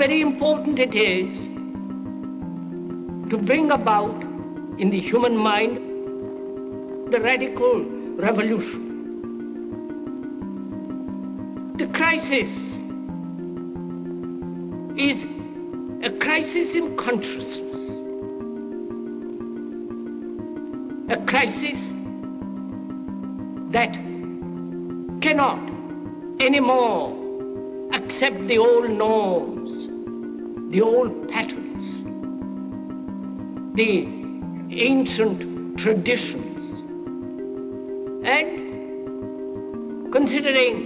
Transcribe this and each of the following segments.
very important it is to bring about in the human mind the radical revolution. The crisis is a crisis in consciousness, a crisis that cannot anymore accept the old norms, the old patterns, the ancient traditions. And considering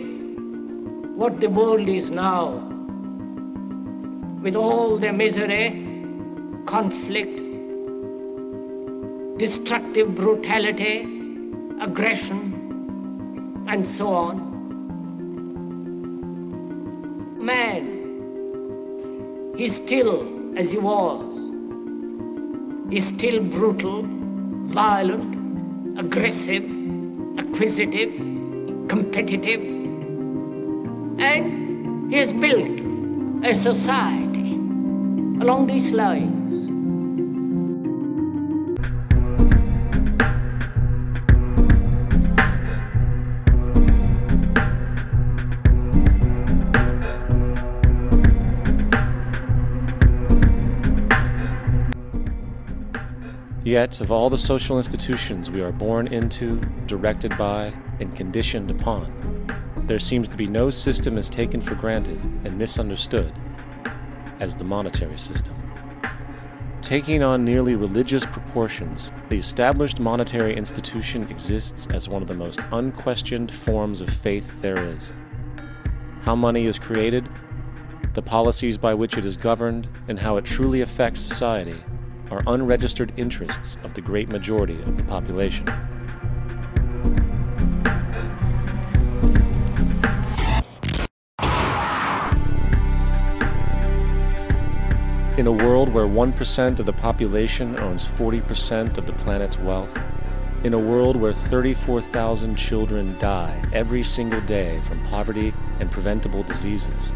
what the world is now, with all their misery, conflict, destructive brutality, aggression, and so on, man is still as he was. He's still brutal, violent, aggressive, acquisitive, competitive, and he has built a society along these lines. Yet, of all the social institutions we are born into, directed by, and conditioned upon, there seems to be no system as taken for granted and misunderstood as the monetary system. Taking on nearly religious proportions, the established monetary institution exists as one of the most unquestioned forms of faith there is. How money is created, the policies by which it is governed, and how it truly affects society are unregistered interests of the great majority of the population. In a world where 1% of the population owns 40% of the planet's wealth, in a world where 34,000 children die every single day from poverty and preventable diseases,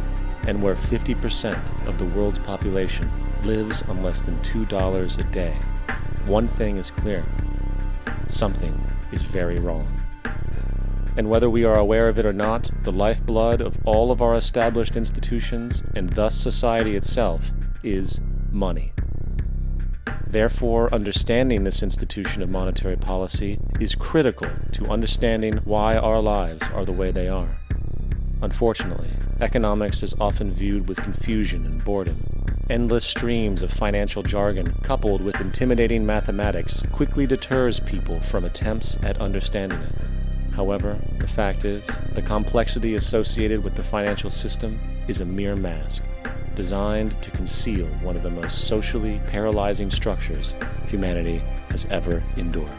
and where 50% of the world's population lives on less than $2 a day, one thing is clear: something is very wrong. And whether we are aware of it or not, the lifeblood of all of our established institutions, and thus society itself, is money. Therefore, understanding this institution of monetary policy is critical to understanding why our lives are the way they are. Unfortunately, economics is often viewed with confusion and boredom. Endless streams of financial jargon, coupled with intimidating mathematics, quickly deters people from attempts at understanding it. However, the fact is, the complexity associated with the financial system is a mere mask, designed to conceal one of the most socially paralyzing structures humanity has ever endured.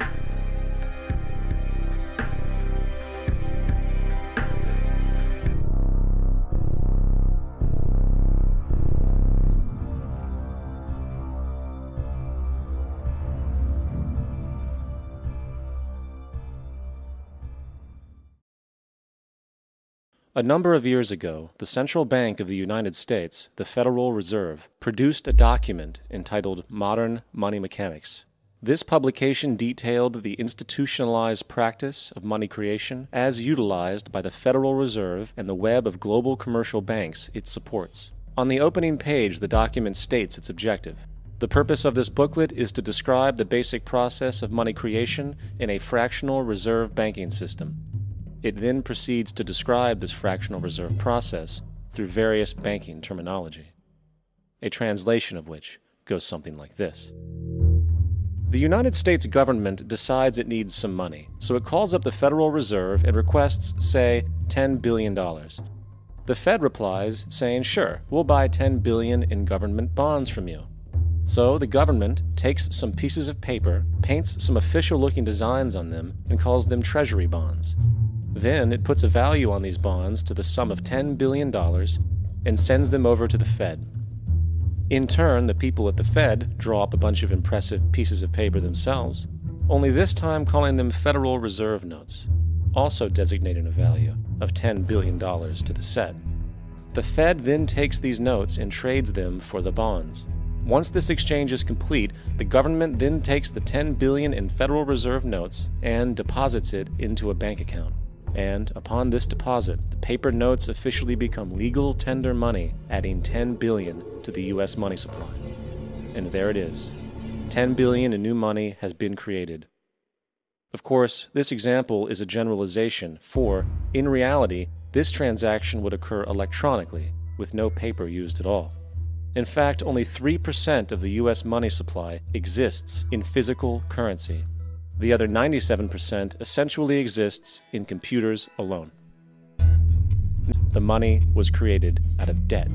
A number of years ago, the Central Bank of the United States, the Federal Reserve, produced a document entitled Modern Money Mechanics. This publication detailed the institutionalized practice of money creation as utilized by the Federal Reserve and the web of global commercial banks it supports. On the opening page, the document states its objective. The purpose of this booklet is to describe the basic process of money creation in a fractional reserve banking system. It then proceeds to describe this fractional reserve process through various banking terminology, a translation of which goes something like this. The United States government decides it needs some money, so it calls up the Federal Reserve and requests, say, $10 billion. The Fed replies, saying, sure, we'll buy $10 billion in government bonds from you. So the government takes some pieces of paper, paints some official-looking designs on them, and calls them treasury bonds. Then it puts a value on these bonds to the sum of $10 billion and sends them over to the Fed. In turn, the people at the Fed draw up a bunch of impressive pieces of paper themselves, only this time calling them Federal Reserve notes, also designating a value of $10 billion to the set. The Fed then takes these notes and trades them for the bonds. Once this exchange is complete, the government then takes the $10 billion in Federal Reserve notes and deposits it into a bank account. And upon this deposit, the paper notes officially become legal tender money, adding $10 billion to the U.S. money supply. And there it is. $10 billion in new money has been created. Of course, this example is a generalization, for, in reality, this transaction would occur electronically, with no paper used at all. In fact, only 3% of the U.S. money supply exists in physical currency. The other 97% essentially exists in computers alone. The money was created out of debt.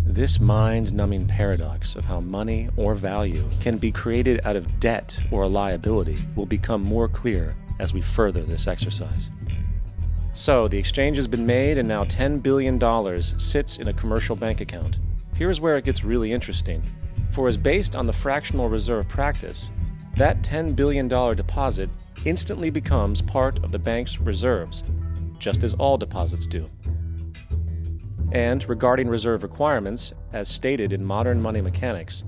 This mind-numbing paradox of how money or value can be created out of debt or a liability will become more clear as we further this exercise. So, the exchange has been made and now $10 billion sits in a commercial bank account. Here's where it gets really interesting. For as based on the fractional reserve practice, that $10 billion deposit instantly becomes part of the bank's reserves, just as all deposits do. And regarding reserve requirements, as stated in modern money mechanics,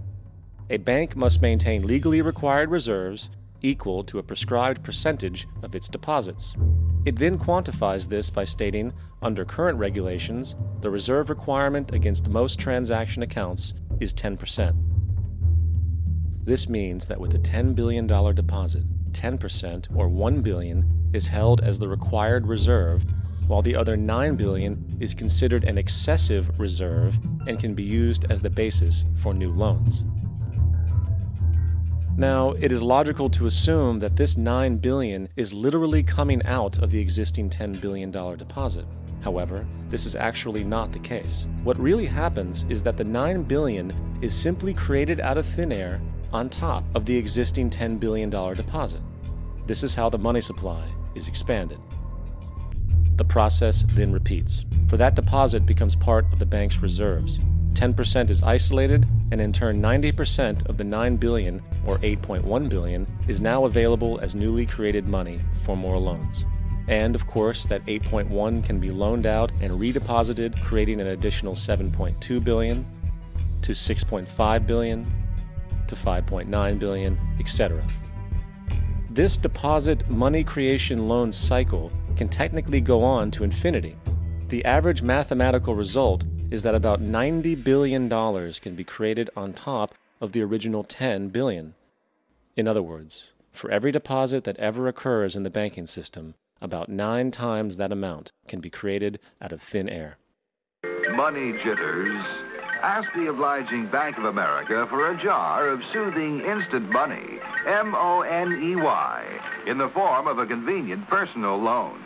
a bank must maintain legally required reserves equal to a prescribed percentage of its deposits. It then quantifies this by stating, under current regulations, the reserve requirement against most transaction accounts is 10%. This means that with a $10 billion deposit, 10% or $1 billion is held as the required reserve, while the other $9 billion is considered an excessive reserve and can be used as the basis for new loans. Now, it is logical to assume that this $9 billion is literally coming out of the existing $10 billion deposit. However, this is actually not the case. What really happens is that the $9 billion is simply created out of thin air on top of the existing $10 billion deposit. This is how the money supply is expanded. The process then repeats, for that deposit becomes part of the bank's reserves. 10% is isolated, and in turn 90% of the $9 billion, or $8.1 billion, is now available as newly created money for more loans. And of course, that 8.1 can be loaned out and redeposited, creating an additional 7.2 billion, to 6.5 billion, to 5.9 billion, etc. This deposit money creation loan cycle can technically go on to infinity. The average mathematical result is that about $90 billion can be created on top of the original $10 billion. In other words, for every deposit that ever occurs in the banking system, about 9 times that amount can be created out of thin air. Money jitters. Ask the obliging Bank of America for a jar of soothing instant money, M-O-N-E-Y, in the form of a convenient personal loan.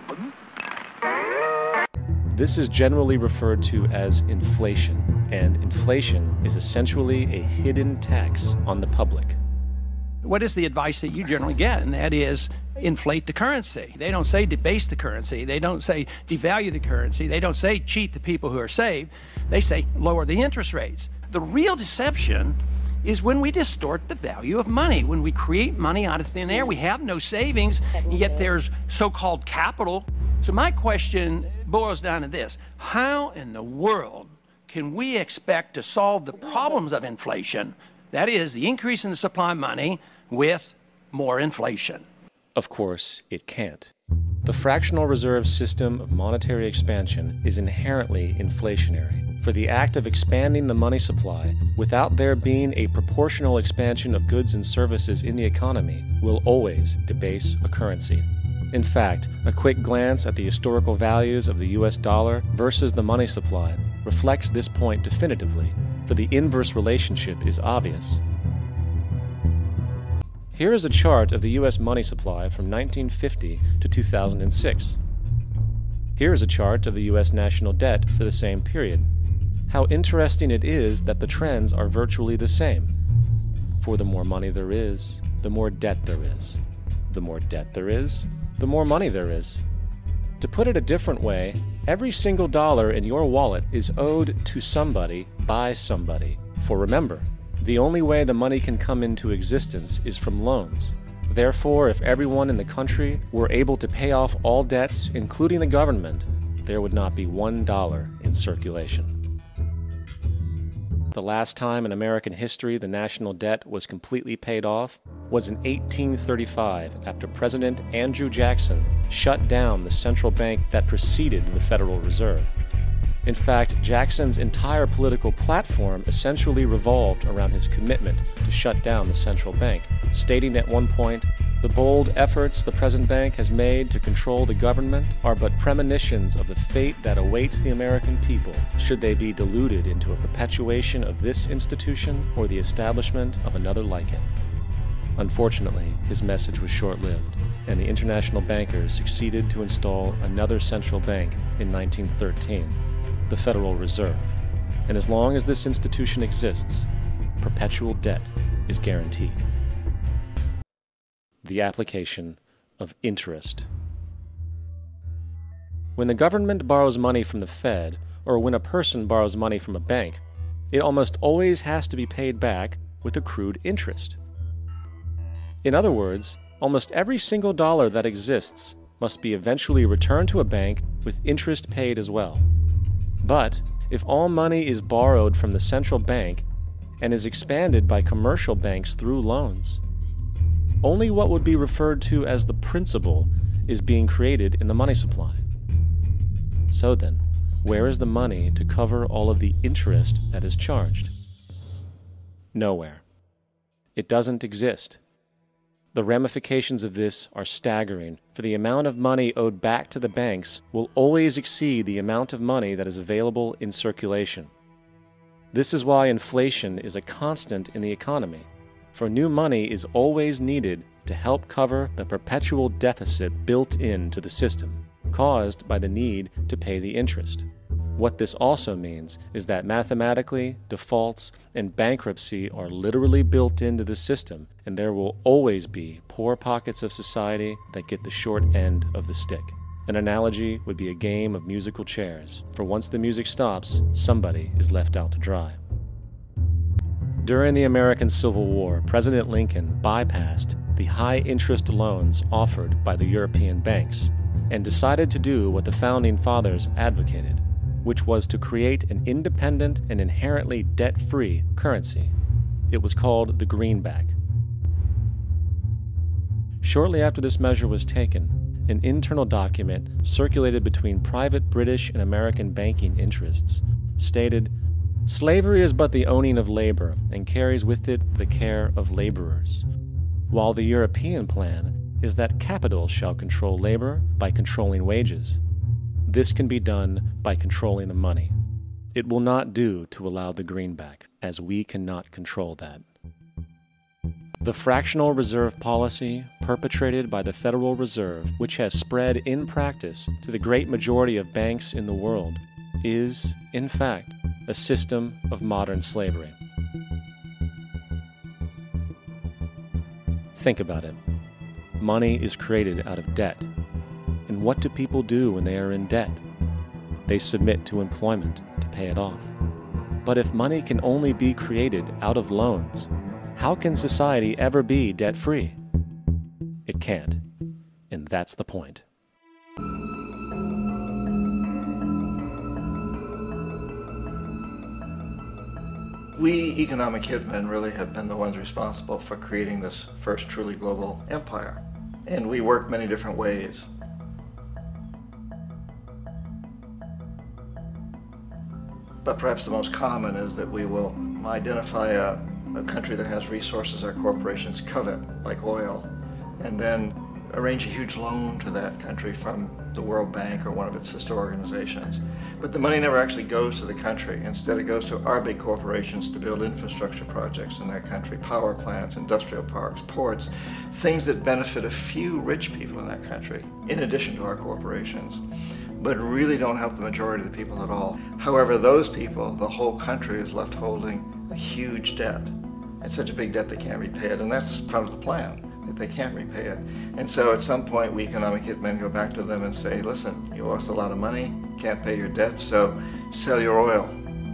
This is generally referred to as inflation, and inflation is essentially a hidden tax on the public. What is the advice that you generally get? And that is inflate the currency. They don't say debase the currency. They don't say devalue the currency. They don't say cheat the people who are saved. They say lower the interest rates. The real deception is when we distort the value of money. When we create money out of thin air, we have no savings, and yet there's so-called capital. So my question boils down to this: how in the world can we expect to solve the problems of inflation, that is, the increase in the supply of money, with more inflation? Of course, it can't. The fractional reserve system of monetary expansion is inherently inflationary, for the act of expanding the money supply without there being a proportional expansion of goods and services in the economy will always debase a currency. In fact, a quick glance at the historical values of the US dollar versus the money supply reflects this point definitively, for the inverse relationship is obvious. Here is a chart of the US money supply from 1950 to 2006. Here is a chart of the US national debt for the same period. How interesting it is that the trends are virtually the same. For the more money there is, the more debt there is. The more debt there is, the more money there is. To put it a different way, every single dollar in your wallet is owed to somebody by somebody. For remember, the only way the money can come into existence is from loans. Therefore, if everyone in the country were able to pay off all debts, including the government, there would not be $1 in circulation. The last time in American history the national debt was completely paid off was in 1835 after President Andrew Jackson shut down the central bank that preceded the Federal Reserve. In fact, Jackson's entire political platform essentially revolved around his commitment to shut down the central bank, stating at one point, "The bold efforts the present bank has made to control the government are but premonitions of the fate that awaits the American people, should they be deluded into a perpetuation of this institution or the establishment of another like it." Unfortunately, his message was short-lived, and the international bankers succeeded to install another central bank in 1913, the Federal Reserve. And as long as this institution exists, perpetual debt is guaranteed. The application of interest. When the government borrows money from the Fed, or when a person borrows money from a bank, it almost always has to be paid back with accrued interest. In other words, almost every single dollar that exists must be eventually returned to a bank with interest paid as well. But if all money is borrowed from the central bank and is expanded by commercial banks through loans, only what would be referred to as the principal is being created in the money supply. So then, where is the money to cover all of the interest that is charged? Nowhere. It doesn't exist. The ramifications of this are staggering, for the amount of money owed back to the banks will always exceed the amount of money that is available in circulation. This is why inflation is a constant in the economy, for new money is always needed to help cover the perpetual deficit built into the system, caused by the need to pay the interest. What this also means is that mathematically, defaults and bankruptcy are literally built into the system, and there will always be poor pockets of society that get the short end of the stick. An analogy would be a game of musical chairs, for once the music stops, somebody is left out to dry. During the American Civil War, President Lincoln bypassed the high-interest loans offered by the European banks and decided to do what the Founding Fathers advocated, which was to create an independent and inherently debt-free currency. It was called the greenback. Shortly after this measure was taken, an internal document circulated between private British and American banking interests stated, "Slavery is but the owning of labor and carries with it the care of laborers, while the European plan is that capital shall control labor by controlling wages. This can be done by controlling the money. It will not do to allow the greenback, as we cannot control that." The fractional reserve policy perpetrated by the Federal Reserve, which has spread in practice to the great majority of banks in the world, is, in fact, a system of modern slavery. Think about it. Money is created out of debt. And what do people do when they are in debt? They submit to employment to pay it off. But if money can only be created out of loans, how can society ever be debt-free? It can't. And that's the point. We economic hitmen really have been the ones responsible for creating this first truly global empire. And we work many different ways. But perhaps the most common is that we will identify a country that has resources our corporations covet, like oil, and then arrange a huge loan to that country from the World Bank or one of its sister organizations. But the money never actually goes to the country. Instead, it goes to our big corporations to build infrastructure projects in that country, power plants, industrial parks, ports, things that benefit a few rich people in that country, in addition to our corporations, but really don't help the majority of the people at all. However, those people, the whole country is left holding a huge debt. It's such a big debt they can't repay it, and that's part of the plan, that they can't repay it. And so at some point, we economic hitmen go back to them and say, listen, you owe us a lot of money, can't pay your debt, so sell your oil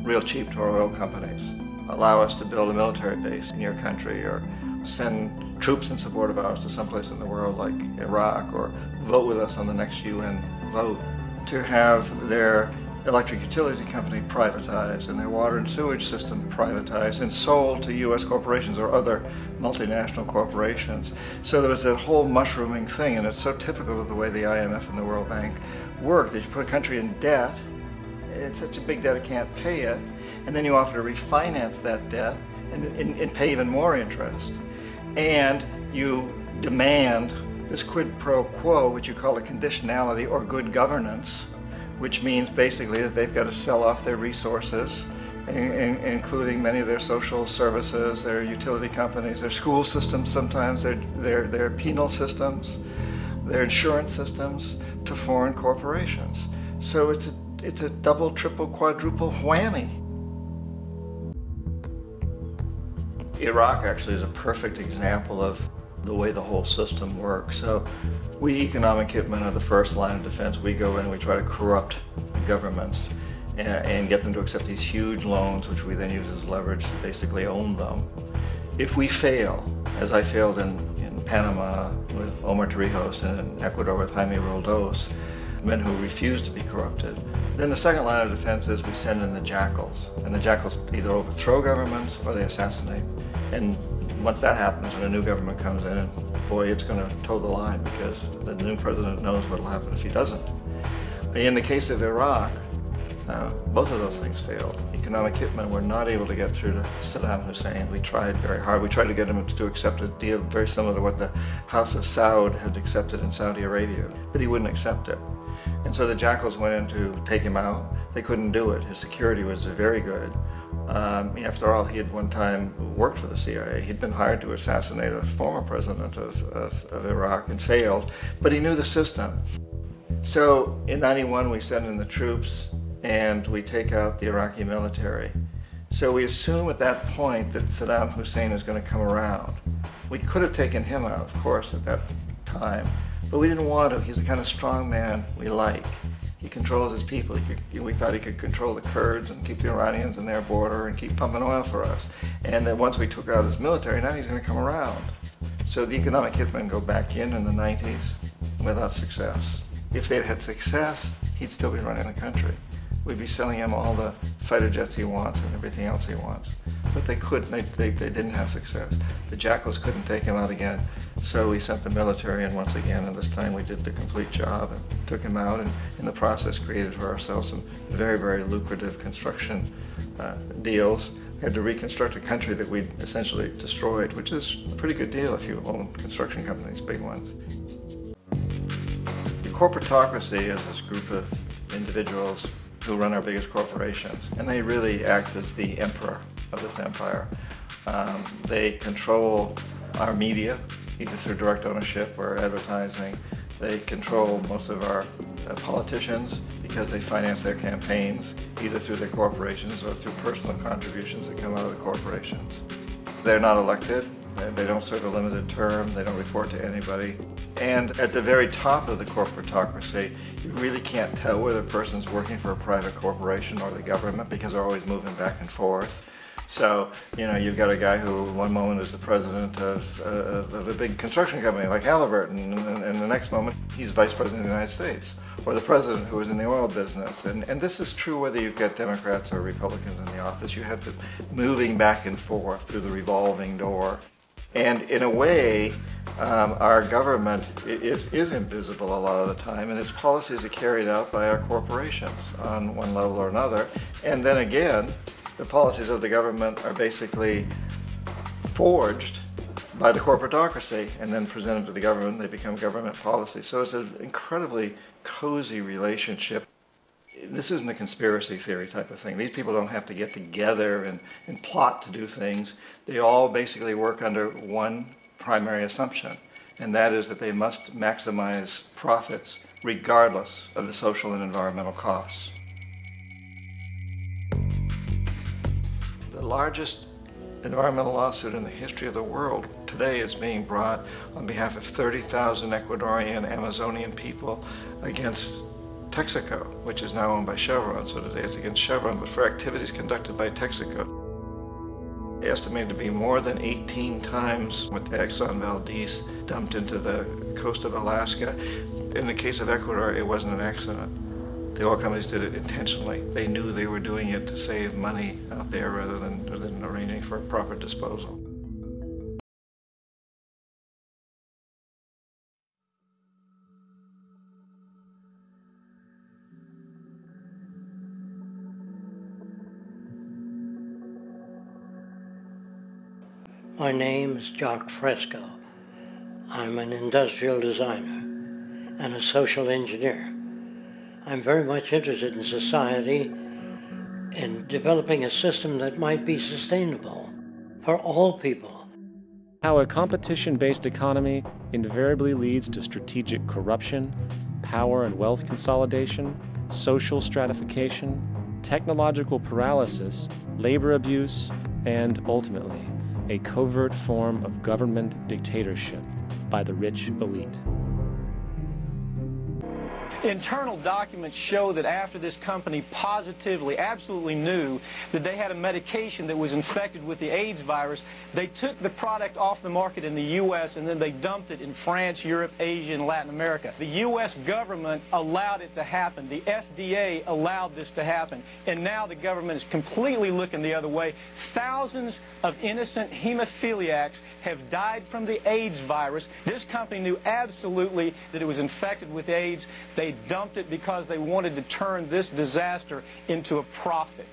real cheap to our oil companies. Allow us to build a military base in your country, or send troops in support of ours to someplace in the world like Iraq, or vote with us on the next UN vote. to have their electric utility company privatized and their water and sewage system privatized and sold to U.S. corporations or other multinational corporations. So there was that whole mushrooming thing, and it's so typical of the way the IMF and the World Bank work, that you put a country in debt, it's such a big debt it can't pay it, and then you offer to refinance that debt and pay even more interest. And you demand this quid pro quo, which you call a conditionality or good governance, which means basically that they've got to sell off their resources, including many of their social services, their utility companies, their school systems sometimes, their penal systems, their insurance systems, to foreign corporations. So it's a double, triple, quadruple whammy. Iraq actually is a perfect example of the way the whole system works. So we economic hitmen are the first line of defense. We go in and we try to corrupt governments and get them to accept these huge loans, which we then use as leverage to basically own them. If we fail, as I failed in Panama with Omar Torrijos and in Ecuador with Jaime Roldos, men who refuse to be corrupted, then the second line of defense is we send in the jackals. And the jackals either overthrow governments or they assassinate. And once that happens and a new government comes in, and boy, it's going to toe the line, because the new president knows what will happen if he doesn't. In the case of Iraq, both of those things failed. Economic hitmen were not able to get through to Saddam Hussein. We tried very hard. We tried to get him to accept a deal very similar to what the House of Saud had accepted in Saudi Arabia, but he wouldn't accept it. And so the jackals went in to take him out. They couldn't do it. His security was very good. After all, he had one time worked for the CIA. He'd been hired to assassinate a former president of Iraq and failed, but he knew the system. So in '91, we send in the troops and we take out the Iraqi military. So we assume at that point that Saddam Hussein is going to come around. We could have taken him out, of course, at that time, but we didn't want to. He's the kind of strong man we like. He controls his people. We thought he could control the Kurds and keep the Iranians in their border and keep pumping oil for us. And then once we took out his military, now he's going to come around. So the economic hitmen go back in the 90s without success. If they'd had success, he'd still be running the country. We'd be selling him all the fighter jets he wants and everything else he wants. But they couldn't, they didn't have success. The jackals couldn't take him out again, so we sent the military in once again, and this time we did the complete job and took him out, and in the process created for ourselves some very, very lucrative construction deals. We had to reconstruct a country that we'd essentially destroyed, which is a pretty good deal if you own construction companies, big ones. The corporatocracy is this group of individuals who run our biggest corporations, and they really act as the emperor of this empire. They control our media, either through direct ownership or advertising. They control most of our politicians because they finance their campaigns, either through their corporations or through personal contributions that come out of the corporations. They're not elected, they don't serve a limited term, they don't report to anybody. And at the very top of the corporatocracy, you really can't tell whether a person's working for a private corporation or the government, because they're always moving back and forth. So, you've got a guy who one moment is the president of a big construction company like Halliburton, and the next moment he's vice president of the United States, or the president who is in the oil business. And this is true whether you've got Democrats or Republicans in the office. You have them moving back and forth through the revolving door. And in a way, our government is invisible a lot of the time, and its policies are carried out by our corporations on one level or another. And then again, the policies of the government are basically forged by the corporatocracy and then presented to the government. They become government policy. So it's an incredibly cozy relationship. This isn't a conspiracy theory type of thing. These people don't have to get together and plot to do things. They all basically work under one primary assumption, and that is that they must maximize profits regardless of the social and environmental costs. The largest environmental lawsuit in the history of the world today is being brought on behalf of 30,000 Ecuadorian Amazonian people against Texaco, which is now owned by Chevron. So today it's against Chevron, but for activities conducted by Texaco. They estimated to be more than 18 times what the Exxon Valdez dumped into the coast of Alaska. In the case of Ecuador, it wasn't an accident. The oil companies did it intentionally. They knew they were doing it to save money out there rather than arranging for proper disposal. My name is Jock Fresco. I'm an industrial designer and a social engineer. I'm very much interested in society, in developing a system that might be sustainable for all people. How a competition-based economy invariably leads to strategic corruption, power and wealth consolidation, social stratification, technological paralysis, labor abuse, and ultimately, a covert form of government dictatorship by the rich elite. Internal documents show that after this company positively, absolutely knew that they had a medication that was infected with the AIDS virus, they took the product off the market in the U.S. and then they dumped it in France, Europe, Asia, and Latin America. The U.S. government allowed it to happen. The FDA allowed this to happen. And now the government is completely looking the other way. Thousands of innocent hemophiliacs have died from the AIDS virus. This company knew absolutely that it was infected with AIDS. They dumped it because they wanted to turn this disaster into a profit.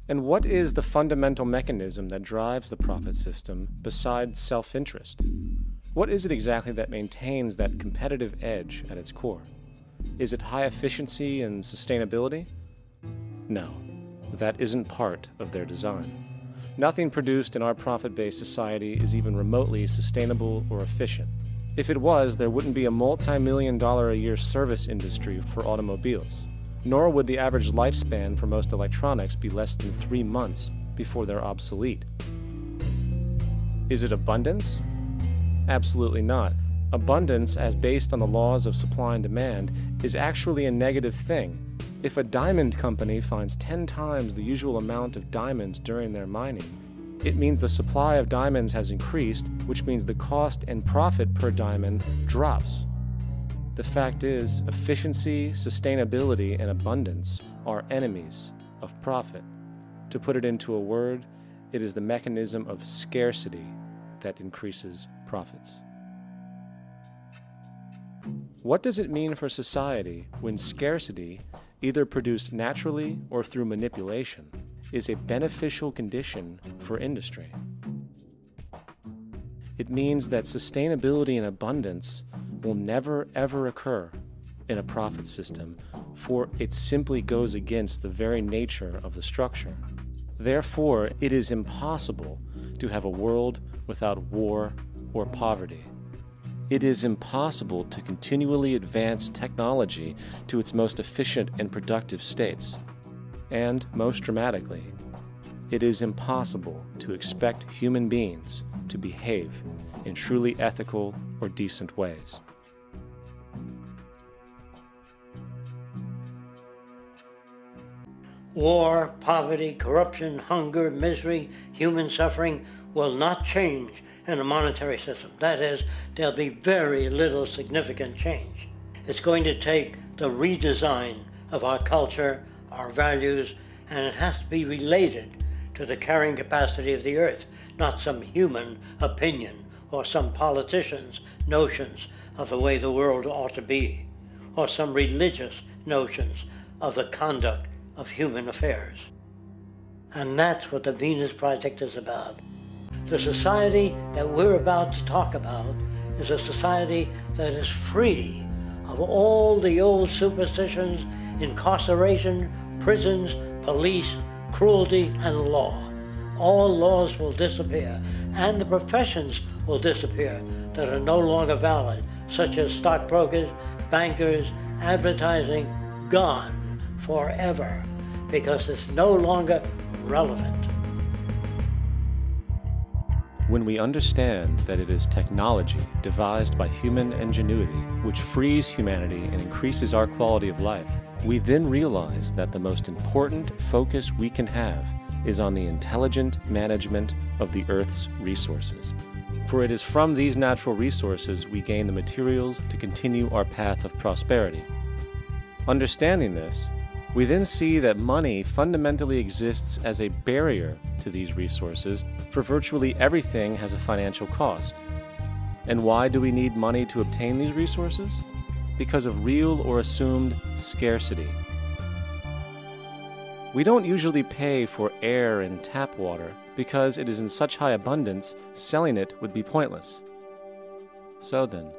And what is the fundamental mechanism that drives the profit system besides self-interest? What is it exactly that maintains that competitive edge at its core? Is it high efficiency and sustainability? No, that isn't part of their design. Nothing produced in our profit-based society is even remotely sustainable or efficient. If it was, there wouldn't be a multi-million-dollar-a-year service industry for automobiles, nor would the average lifespan for most electronics be less than 3 months before they're obsolete. Is it abundance? Absolutely not. Abundance, as based on the laws of supply and demand, is actually a negative thing. If a diamond company finds 10 times the usual amount of diamonds during their mining, it means the supply of diamonds has increased, which means the cost and profit per diamond drops. The fact is, efficiency, sustainability, and abundance are enemies of profit. To put it into a word, it is the mechanism of scarcity that increases profits. What does it mean for society when scarcity, either produced naturally or through manipulation, is a beneficial condition for industry? It means that sustainability and abundance will never ever occur in a profit system, for it simply goes against the very nature of the structure. Therefore, it is impossible to have a world without war or poverty. It is impossible to continually advance technology to its most efficient and productive states. And, most dramatically, it is impossible to expect human beings to behave in truly ethical or decent ways. War, poverty, corruption, hunger, misery, human suffering will not change in a monetary system. That is, there'll be very little significant change. It's going to take the redesign of our culture, our values, and it has to be related to the carrying capacity of the earth, not some human opinion or some politician's notions of the way the world ought to be, or some religious notions of the conduct of human affairs. And that's what the Venus Project is about. The society that we're about to talk about is a society that is free of all the old superstitions, incarceration, prisons, police, cruelty, and law. All laws will disappear, and the professions will disappear that are no longer valid, such as stockbrokers, bankers, advertising, gone forever, because it's no longer relevant. When we understand that it is technology devised by human ingenuity which frees humanity and increases our quality of life, we then realize that the most important focus we can have is on the intelligent management of the Earth's resources. For it is from these natural resources we gain the materials to continue our path of prosperity. Understanding this, we then see that money fundamentally exists as a barrier to these resources, for virtually everything has a financial cost. And why do we need money to obtain these resources? Because of real or assumed scarcity. We don't usually pay for air and tap water because it is in such high abundance, selling it would be pointless. So then,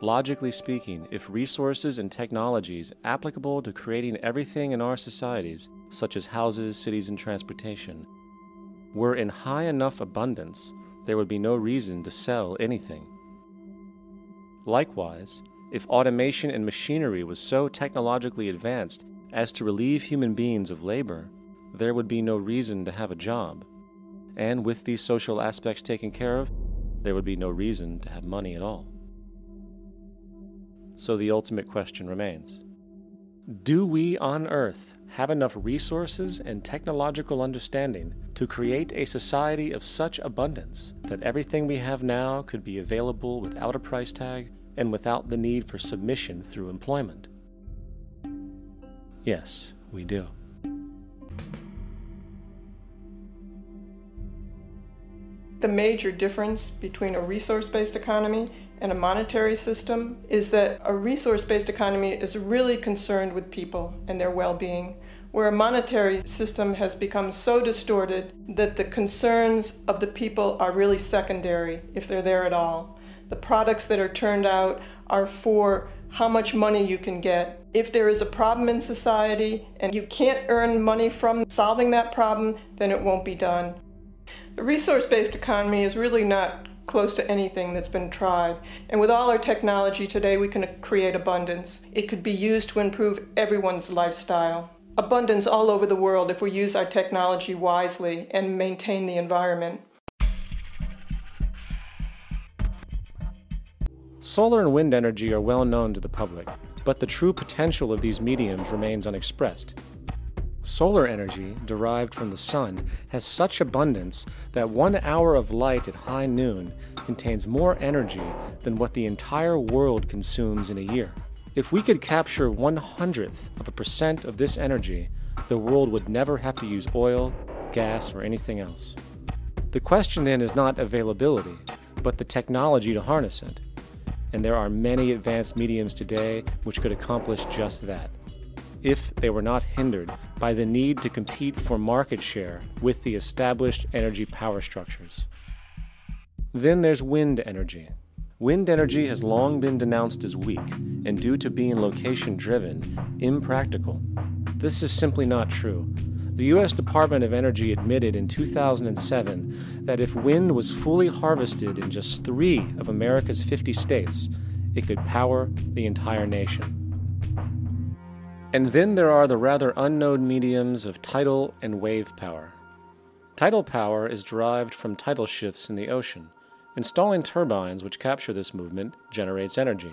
logically speaking, if resources and technologies applicable to creating everything in our societies, such as houses, cities, and transportation, were in high enough abundance, there would be no reason to sell anything. Likewise, if automation and machinery was so technologically advanced as to relieve human beings of labor, there would be no reason to have a job. And with these social aspects taken care of, there would be no reason to have money at all. So the ultimate question remains: do we on Earth have enough resources and technological understanding to create a society of such abundance that everything we have now could be available without a price tag and without the need for submission through employment? Yes, we do. The major difference between a resource-based economy and a monetary system is that a resource-based economy is really concerned with people and their well-being, where a monetary system has become so distorted that the concerns of the people are really secondary, if they're there at all. The products that are turned out are for how much money you can get. If there is a problem in society and you can't earn money from solving that problem, then it won't be done. The resource-based economy is really not close to anything that's been tried. And with all our technology today, we can create abundance. It could be used to improve everyone's lifestyle. Abundance all over the world if we use our technology wisely and maintain the environment. Solar and wind energy are well known to the public, but the true potential of these mediums remains unexpressed. Solar energy, derived from the sun, has such abundance that 1 hour of light at high noon contains more energy than what the entire world consumes in a year. If we could capture 1/100% of this energy, the world would never have to use oil, gas, or anything else. The question then is not availability, but the technology to harness it. And there are many advanced mediums today which could accomplish just that, if they were not hindered by the need to compete for market share with the established energy power structures. Then there's wind energy. Wind energy has long been denounced as weak, and due to being location-driven, impractical. This is simply not true. The U.S. Department of Energy admitted in 2007 that if wind was fully harvested in just 3 of America's 50 states, it could power the entire nation. And then there are the rather unknown mediums of tidal and wave power. Tidal power is derived from tidal shifts in the ocean. Installing turbines which capture this movement generates energy.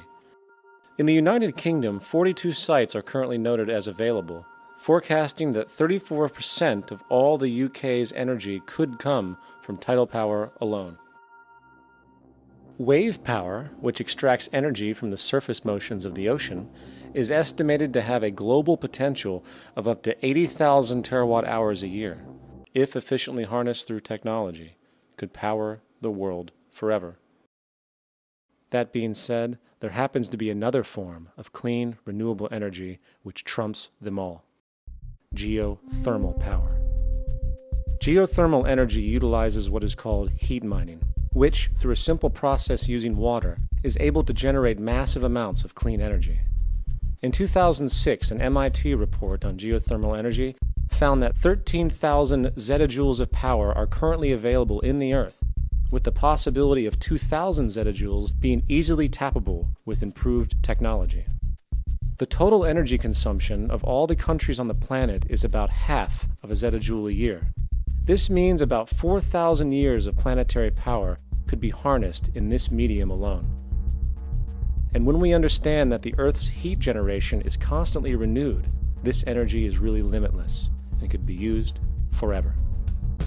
In the United Kingdom, 42 sites are currently noted as available, forecasting that 34% of all the UK's energy could come from tidal power alone. Wave power, which extracts energy from the surface motions of the ocean, is estimated to have a global potential of up to 80,000 terawatt-hours a year, if efficiently harnessed through technology, could power the world forever. That being said, there happens to be another form of clean, renewable energy which trumps them all: geothermal power. Geothermal energy utilizes what is called heat mining, which, through a simple process using water, is able to generate massive amounts of clean energy. In 2006, an MIT report on geothermal energy found that 13,000 zettajoules of power are currently available in the Earth, with the possibility of 2,000 zettajoules being easily tappable with improved technology. The total energy consumption of all the countries on the planet is about half of a zettajoule a year. This means about 4,000 years of planetary power could be harnessed in this medium alone. And when we understand that the Earth's heat generation is constantly renewed, this energy is really limitless and could be used forever.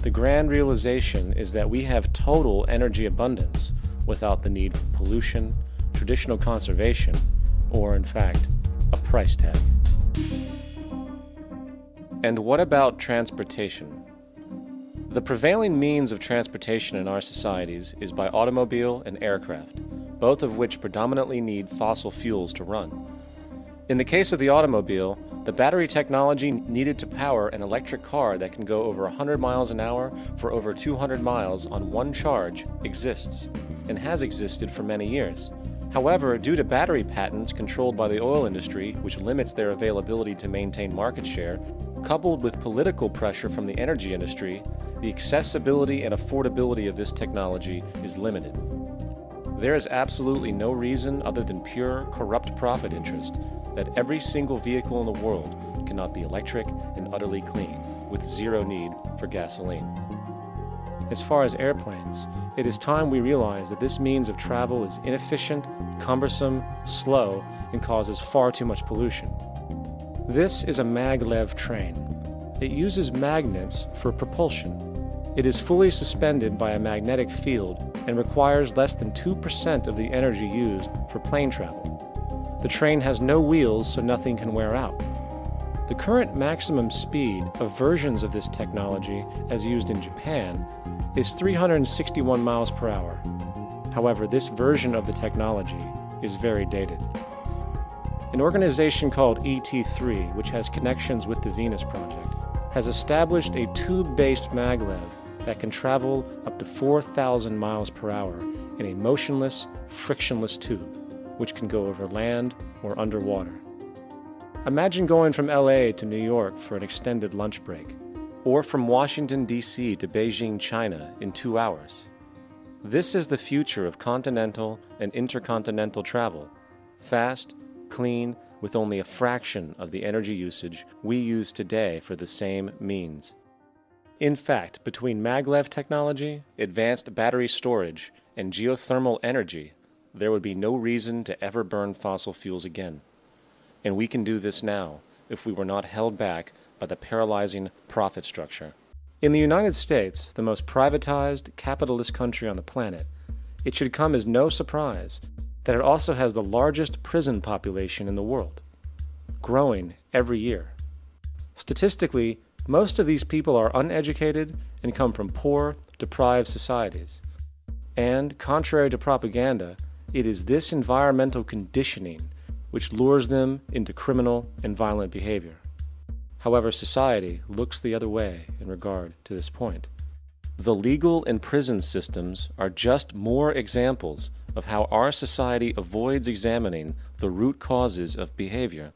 The grand realization is that we have total energy abundance without the need for pollution, traditional conservation, or, in fact, a price tag. And what about transportation? The prevailing means of transportation in our societies is by automobile and aircraft, both of which predominantly need fossil fuels to run. In the case of the automobile, the battery technology needed to power an electric car that can go over 100 miles an hour for over 200 miles on one charge exists, and has existed for many years. However, due to battery patents controlled by the oil industry, which limits their availability to maintain market share, coupled with political pressure from the energy industry, the accessibility and affordability of this technology is limited. There is absolutely no reason other than pure, corrupt profit interest that every single vehicle in the world cannot be electric and utterly clean, with zero need for gasoline. As far as airplanes, it is time we realize that this means of travel is inefficient, cumbersome, slow, and causes far too much pollution. This is a maglev train. It uses magnets for propulsion. It is fully suspended by a magnetic field and requires less than 2% of the energy used for plane travel. The train has no wheels, so nothing can wear out. The current maximum speed of versions of this technology, as used in Japan, is 361 miles per hour. However, this version of the technology is very dated. An organization called ET3, which has connections with the Venus Project, has established a tube-based maglev that can travel up to 4,000 miles per hour in a motionless, frictionless tube, which can go over land or underwater. Imagine going from LA to New York for an extended lunch break, or from Washington, D.C. to Beijing, China in 2 hours. This is the future of continental and intercontinental travel, fast, clean, with only a fraction of the energy usage we use today for the same means. In fact, between maglev technology, advanced battery storage, and geothermal energy, there would be no reason to ever burn fossil fuels again. And we can do this now if we were not held back by the paralyzing profit structure. In the United States, the most privatized, capitalist country on the planet, it should come as no surprise that it also has the largest prison population in the world, growing every year. Statistically, most of these people are uneducated and come from poor, deprived societies. And, contrary to propaganda, it is this environmental conditioning which lures them into criminal and violent behavior. However, society looks the other way in regard to this point. The legal and prison systems are just more examples of how our society avoids examining the root causes of behavior.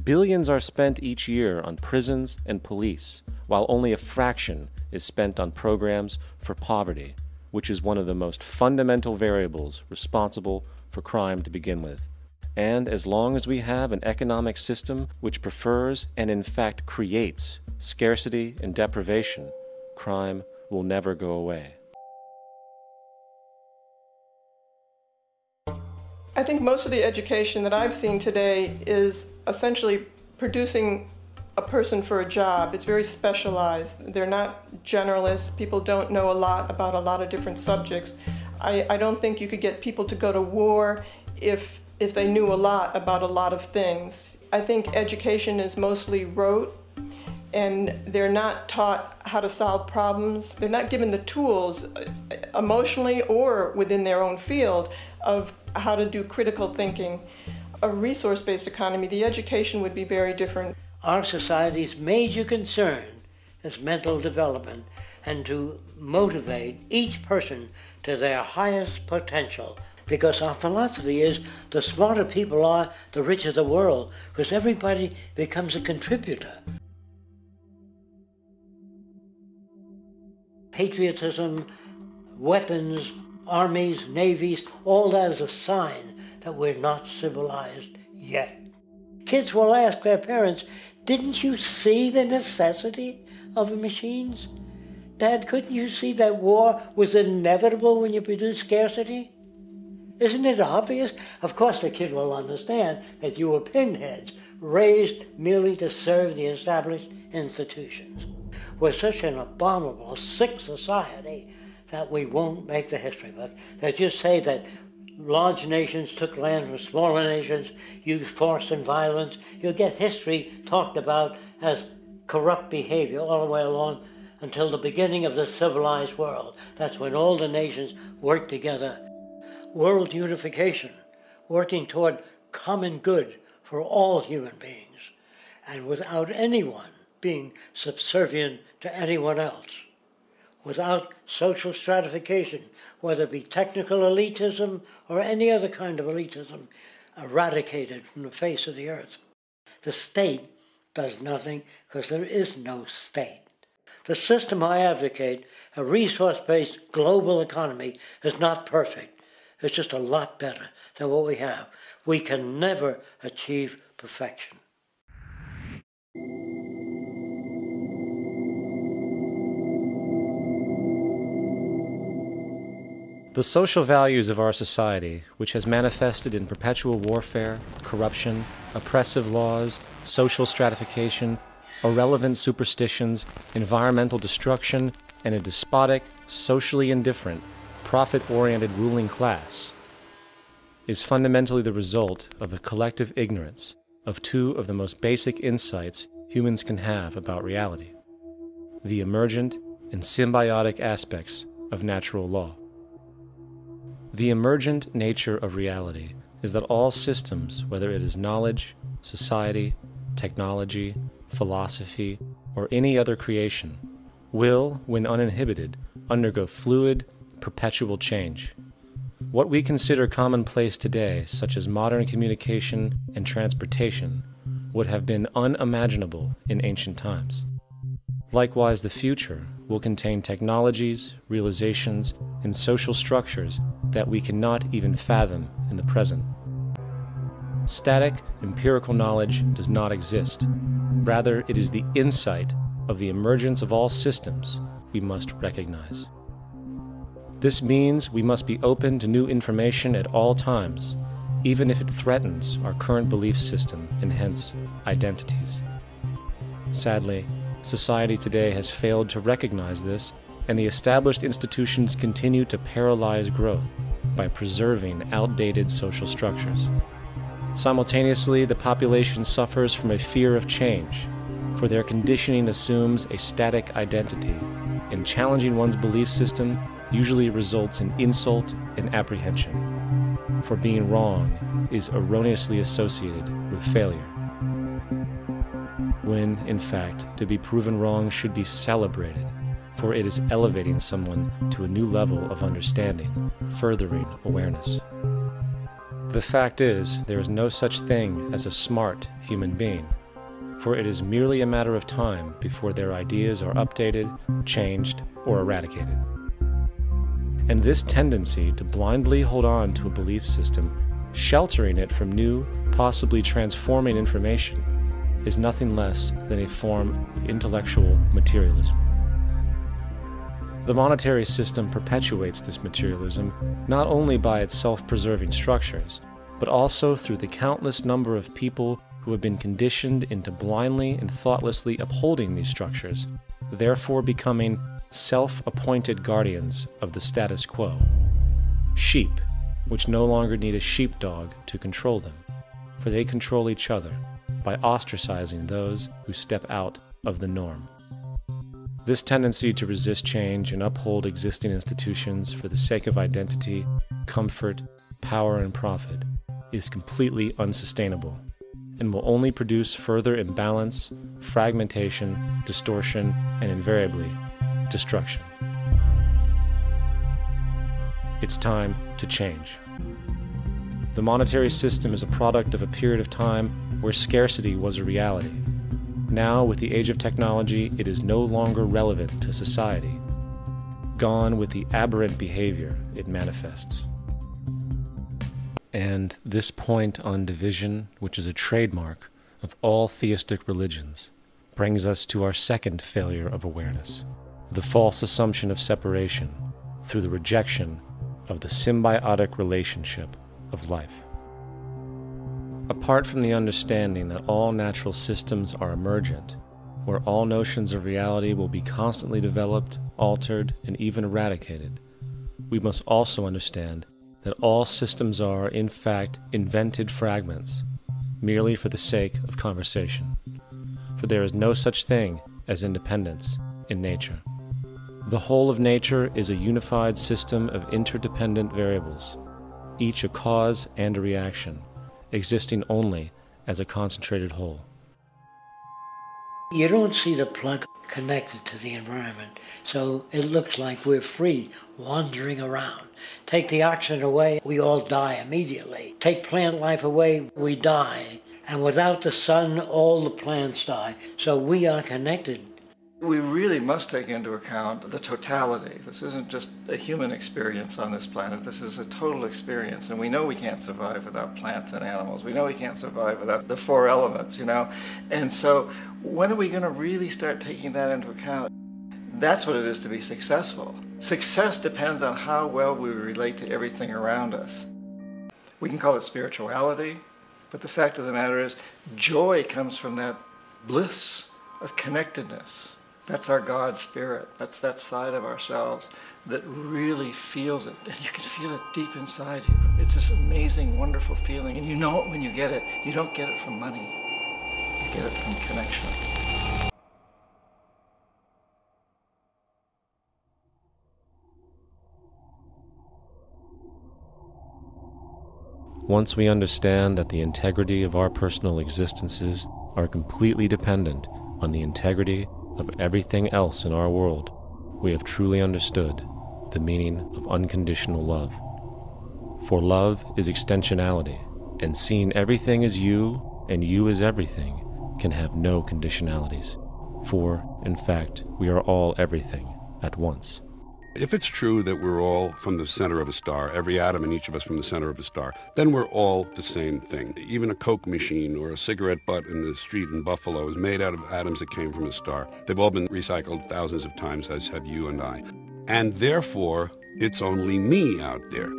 Billions are spent each year on prisons and police, while only a fraction is spent on programs for poverty, which is one of the most fundamental variables responsible for crime to begin with. And as long as we have an economic system which prefers and in fact creates scarcity and deprivation, crime will never go away. I think most of the education that I've seen today is essentially producing a person for a job. It's very specialized. They're not generalists. People don't know a lot about a lot of different subjects. I don't think you could get people to go to war if they knew a lot about a lot of things. I think education is mostly rote, and they're not taught how to solve problems. They're not given the tools emotionally or within their own field of how to do critical thinking. A resource-based economy, the education would be very different. Our society's major concern is mental development and to motivate each person to their highest potential. Because our philosophy is the smarter people are, the richer the world, because everybody becomes a contributor. Patriotism, weapons, armies, navies, all that is a sign that we're not civilized yet. Kids will ask their parents, didn't you see the necessity of the machines? Dad, couldn't you see that war was inevitable when you produce scarcity? Isn't it obvious? Of course the kid will understand that you were pinheads, raised merely to serve the established institutions. We're such an abominable, sick society that we won't make the history book. They just say that large nations took land from smaller nations, used force and violence. You'll get history talked about as corrupt behavior all the way along until the beginning of the civilized world. That's when all the nations worked together. World unification, working toward common good for all human beings, and without anyone being subservient to anyone else, without social stratification, whether it be technical elitism or any other kind of elitism, eradicated from the face of the earth. The state does nothing because there is no state. The system I advocate, a resource-based global economy, is not perfect. It's just a lot better than what we have. We can never achieve perfection. The social values of our society, which has manifested in perpetual warfare, corruption, oppressive laws, social stratification, irrelevant superstitions, environmental destruction, and a despotic, socially indifferent, profit-oriented ruling class, is fundamentally the result of a collective ignorance of two of the most basic insights humans can have about reality: the emergent and symbiotic aspects of natural law. The emergent nature of reality is that all systems, whether it is knowledge, society, technology, philosophy, or any other creation, will, when uninhibited, undergo fluid, perpetual change. What we consider commonplace today, such as modern communication and transportation, would have been unimaginable in ancient times. Likewise, the future will contain technologies, realizations, and social structures that we cannot even fathom in the present. Static, empirical knowledge does not exist. Rather, it is the insight of the emergence of all systems we must recognize. This means we must be open to new information at all times, even if it threatens our current belief system and hence identities. Sadly, society today has failed to recognize this, and the established institutions continue to paralyze growth by preserving outdated social structures. Simultaneously, the population suffers from a fear of change, for their conditioning assumes a static identity, and challenging one's belief system usually results in insult and apprehension, for being wrong is erroneously associated with failure, when, in fact, to be proven wrong should be celebrated, for it is elevating someone to a new level of understanding, furthering awareness. The fact is, there is no such thing as a smart human being, for it is merely a matter of time before their ideas are updated, changed, or eradicated. And this tendency to blindly hold on to a belief system, sheltering it from new, possibly transforming information, is nothing less than a form of intellectual materialism. The monetary system perpetuates this materialism not only by its self-preserving structures, but also through the countless number of people who have been conditioned into blindly and thoughtlessly upholding these structures, therefore becoming self-appointed guardians of the status quo. Sheep, which no longer need a sheepdog to control them, for they control each other by ostracizing those who step out of the norm. This tendency to resist change and uphold existing institutions for the sake of identity, comfort, power, and profit is completely unsustainable and will only produce further imbalance, fragmentation, distortion, and invariably, destruction. It's time to change. The monetary system is a product of a period of time where scarcity was a reality. Now, with the age of technology, it is no longer relevant to society. Gone with the aberrant behavior it manifests. And this point on division, which is a trademark of all theistic religions, brings us to our second failure of awareness: the false assumption of separation through the rejection of the symbiotic relationship of life. Apart from the understanding that all natural systems are emergent, where all notions of reality will be constantly developed, altered, and even eradicated, we must also understand that all systems are, in fact, invented fragments, merely for the sake of conversation. For there is no such thing as independence in nature. The whole of nature is a unified system of interdependent variables, each a cause and a reaction, existing only as a concentrated whole. You don't see the plug connected to the environment, so it looks like we're free, wandering around. Take the oxygen away, we all die immediately. Take plant life away, we die. And without the sun, all the plants die. So we are connected. We really must take into account the totality. This isn't just a human experience on this planet. This is a total experience. And we know we can't survive without plants and animals. We know we can't survive without the four elements, you know. And so when are we going to really start taking that into account? That's what it is to be successful. Success depends on how well we relate to everything around us. We can call it spirituality, but the fact of the matter is joy comes from that bliss of connectedness. That's our God spirit. That's that side of ourselves that really feels it. And you can feel it deep inside you. It's this amazing, wonderful feeling. And you know it when you get it. You don't get it from money. You get it from connection. Once we understand that the integrity of our personal existences are completely dependent on the integrity of everything else in our world, we have truly understood the meaning of unconditional love. For love is extensionality, and seeing everything as you and you as everything can have no conditionalities. For, in fact, we are all everything at once. If it's true that we're all from the center of a star, every atom in each of us from the center of a star, then we're all the same thing. Even a Coke machine or a cigarette butt in the street in Buffalo is made out of atoms that came from a star. They've all been recycled thousands of times, as have you and I. And therefore, it's only me out there.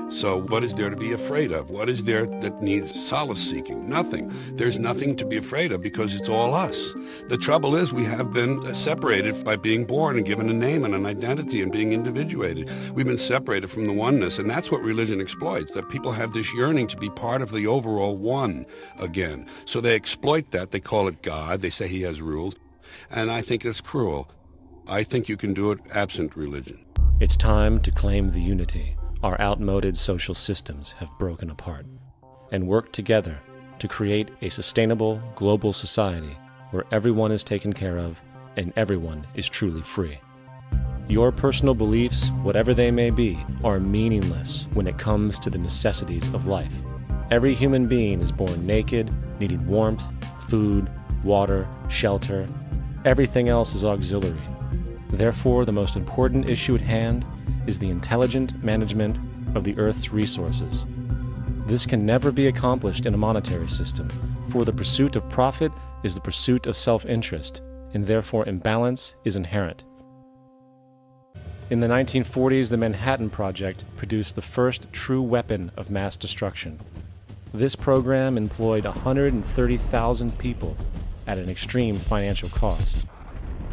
So what is there to be afraid of? What is there that needs solace-seeking? Nothing. There's nothing to be afraid of because it's all us. The trouble is we have been separated by being born and given a name and an identity and being individuated. We've been separated from the oneness, and that's what religion exploits, that people have this yearning to be part of the overall one again. So they exploit that. They call it God. They say he has rules. And I think it's cruel. I think you can do it absent religion. It's time to claim the unity our outmoded social systems have broken apart, and work together to create a sustainable global society where everyone is taken care of and everyone is truly free. Your personal beliefs, whatever they may be, are meaningless when it comes to the necessities of life. Every human being is born naked, needing warmth, food, water, shelter. Everything else is auxiliary. Therefore, the most important issue at hand is the intelligent management of the Earth's resources. This can never be accomplished in a monetary system, for the pursuit of profit is the pursuit of self-interest, and therefore imbalance is inherent. In the 1940s, the Manhattan Project produced the first true weapon of mass destruction. This program employed 130,000 people at an extreme financial cost.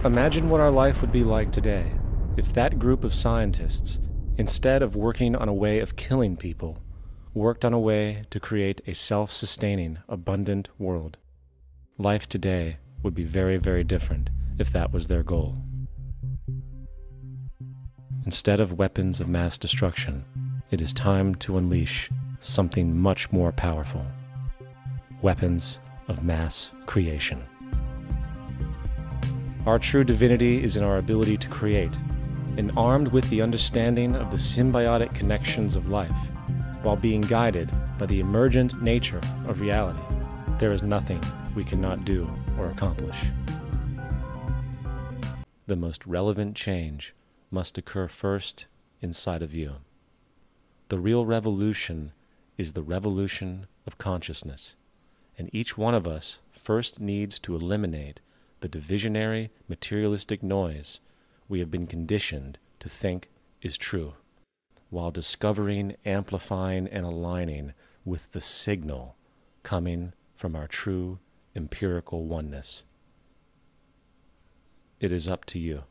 Imagine what our life would be like today if that group of scientists, instead of working on a way of killing people, worked on a way to create a self-sustaining, abundant world. Life today would be very, very different if that was their goal. Instead of weapons of mass destruction, it is time to unleash something much more powerful. Weapons of mass creation. Our true divinity is in our ability to create, and armed with the understanding of the symbiotic connections of life, while being guided by the emergent nature of reality, there is nothing we cannot do or accomplish. The most relevant change must occur first inside of you. The real revolution is the revolution of consciousness, and each one of us first needs to eliminate the divisionary, materialistic noise we have been conditioned to think is true, while discovering, amplifying, and aligning with the signal coming from our true empirical oneness. It is up to you.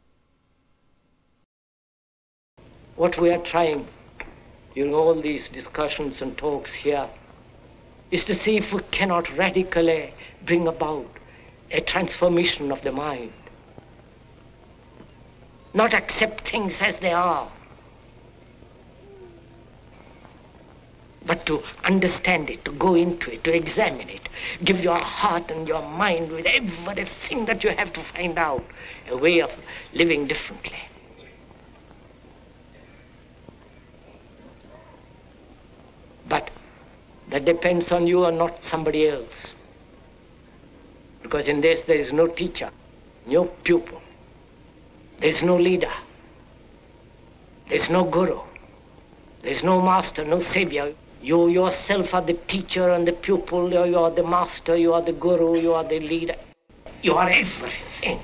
What we are trying during all these discussions and talks here is to see if we cannot radically bring about a transformation of the mind. Not accept things as they are, but to understand it, to go into it, to examine it. Give your heart and your mind with everything that you have to find out a way of living differently. But that depends on you and not somebody else. Because in this there is no teacher, no pupil. There is no leader. There is no guru. There is no master, no savior. You yourself are the teacher and the pupil. You are the master, you are the guru, you are the leader. You are everything.